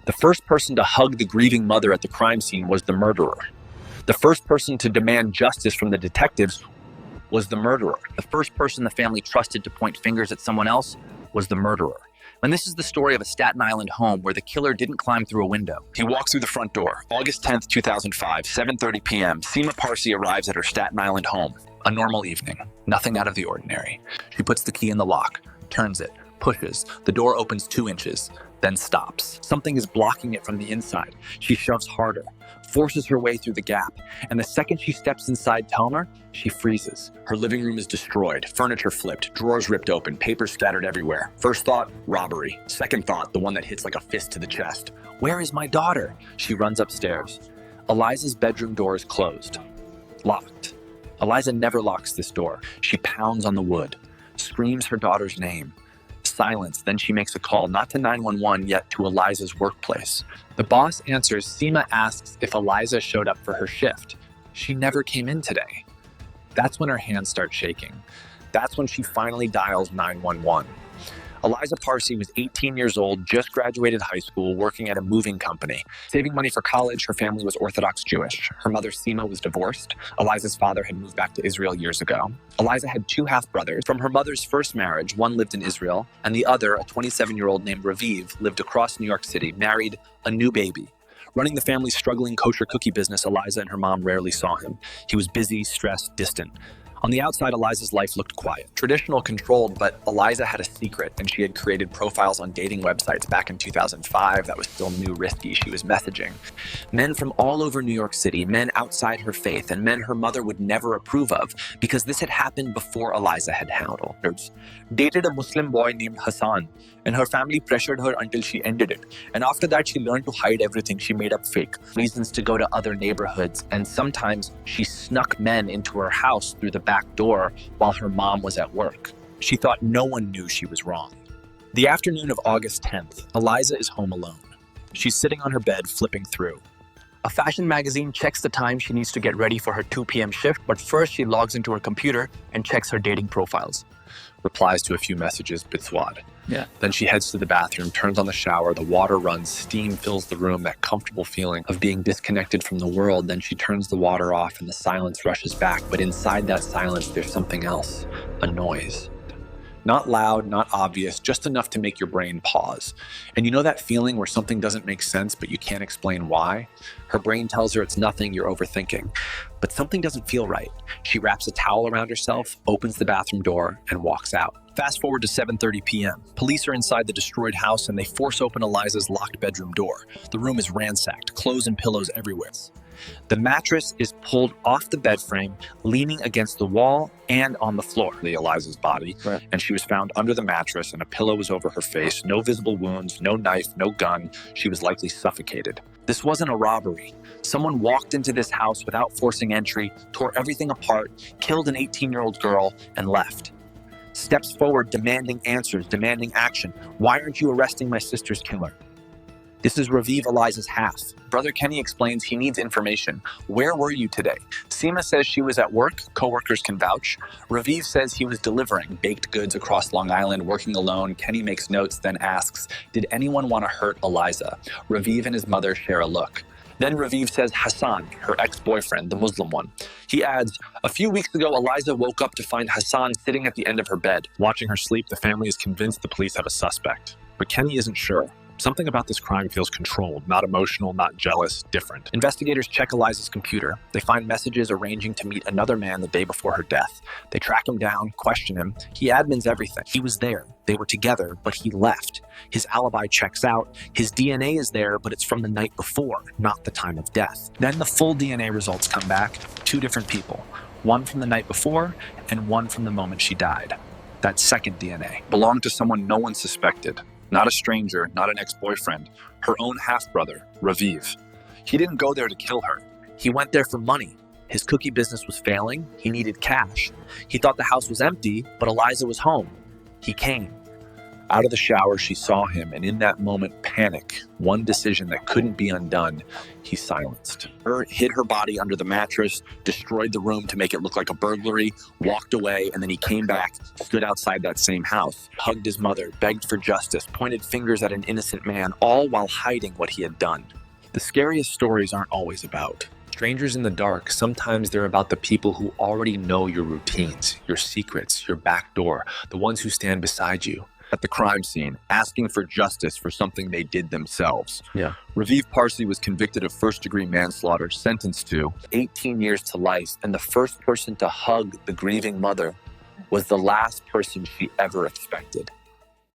The first person to hug the grieving mother at the crime scene was the murderer. The first person to demand justice from the detectives was the murderer. The first person the family trusted to point fingers at someone else was the murderer. And this is the story of a Staten Island home where the killer didn't climb through a window. He walks through the front door. August 10th, 2005, 7:30 p.m., Seema Parsi arrives at her Staten Island home. A normal evening. Nothing out of the ordinary. She puts the key in the lock, turns it, pushes. The door opens 2 inches, then stops. Something is blocking it from the inside. She shoves harder, forces her way through the gap, and the second she steps inside Telmer, she freezes. Her living room is destroyed, furniture flipped, drawers ripped open, papers scattered everywhere. First thought, robbery. Second thought, the one that hits like a fist to the chest. Where is my daughter? She runs upstairs. Eliza's bedroom door is closed. Locked. Eliza never locks this door. She pounds on the wood, screams her daughter's name. Silence, then she makes a call, not to 911, yet to Eliza's workplace. The boss answers. Seema asks if Eliza showed up for her shift. She never came in today. That's when her hands start shaking. That's when she finally dials 911. Eliza Parsi was 18 years old, just graduated high school, working at a moving company. Saving money for college, her family was Orthodox Jewish. Her mother, Seema, was divorced. Eliza's father had moved back to Israel years ago. Eliza had 2 half-brothers. From her mother's first marriage, one lived in Israel, and the other, a 27-year-old named Raviv, lived across New York City, married, a new baby. Running the family's struggling kosher cookie business, Eliza and her mom rarely saw him. He was busy, stressed, distant. On the outside, Eliza's life looked quiet. Traditional, controlled, but Eliza had a secret, and she had created profiles on dating websites back in 2005 that was still new, risky. She was messaging men from all over New York City, men outside her faith, and men her mother would never approve of, because this had happened before Eliza had handled. Dated a Muslim boy named Hassan, and her family pressured her until she ended it. And after that, she learned to hide everything. She made up fake reasons to go to other neighborhoods, and sometimes she snuck men into her house through the back door while her mom was at work. She thought no one knew she was wrong. The afternoon of August 10th, Eliza is home alone. She's sitting on her bed, flipping through. A fashion magazine checks the time she needs to get ready for her 2 p.m. shift, but first she logs into her computer and checks her dating profiles. Replies to a few messages, Bitswad. Yeah. Then she heads to the bathroom, turns on the shower, the water runs, steam fills the room, that comfortable feeling of being disconnected from the world. Then she turns the water off and the silence rushes back. But inside that silence, there's something else, a noise. Not loud, not obvious, just enough to make your brain pause. And you know that feeling where something doesn't make sense, but you can't explain why? Her brain tells her it's nothing, you're overthinking. But something doesn't feel right. She wraps a towel around herself, opens the bathroom door, and walks out. Fast forward to 7:30 p.m. Police are inside the destroyed house and they force open Eliza's locked bedroom door. The room is ransacked, clothes and pillows everywhere. The mattress is pulled off the bed frame, leaning against the wall and on the floor, Eliza's body, Right. and she was found under the mattress and a pillow was over her face. No visible wounds, no knife, no gun. She was likely suffocated. This wasn't a robbery. Someone walked into this house without forcing entry, tore everything apart, killed an 18-year-old girl, and left. Steps forward, demanding answers, demanding action. Why aren't you arresting my sister's killer? This is Raviv, Eliza's half. Brother Kenny explains he needs information. Where were you today? Seema says she was at work. Co-workers can vouch. Raviv says he was delivering baked goods across Long Island, working alone. Kenny makes notes, then asks, did anyone want to hurt Eliza? Raviv and his mother share a look. Then Raviv says Hassan, her ex-boyfriend, the Muslim one. He adds, a few weeks ago, Eliza woke up to find Hassan sitting at the end of her bed. Watching her sleep, the family is convinced the police have a suspect. But Kenny isn't sure. Something about this crime feels controlled, not emotional, not jealous, different. Investigators check Eliza's computer. They find messages arranging to meet another man the day before her death. They track him down, question him. He admins everything. He was there. They were together, but he left. His alibi checks out. His DNA is there, but it's from the night before, not the time of death. Then the full DNA results come back. 2 different people. One from the night before, and one from the moment she died. That second DNA belonged to someone no one suspected. Not a stranger, not an ex-boyfriend, her own half-brother, Raviv. He didn't go there to kill her. He went there for money. His cookie business was failing. He needed cash. He thought the house was empty, but Eliza was home. He came. Out of the shower, she saw him, and in that moment, panic, one decision that couldn't be undone, he silenced. Hid her body under the mattress, destroyed the room to make it look like a burglary, walked away, and then he came back, stood outside that same house, hugged his mother, begged for justice, pointed fingers at an innocent man, all while hiding what he had done. The scariest stories aren't always about strangers in the dark. Sometimes they're about the people who already know your routines, your secrets, your back door, the ones who stand beside you. At the crime scene, asking for justice for something they did themselves. Yeah. Raviv Parsi was convicted of first-degree manslaughter, sentenced to 18 years to life, and the first person to hug the grieving mother was the last person she ever expected.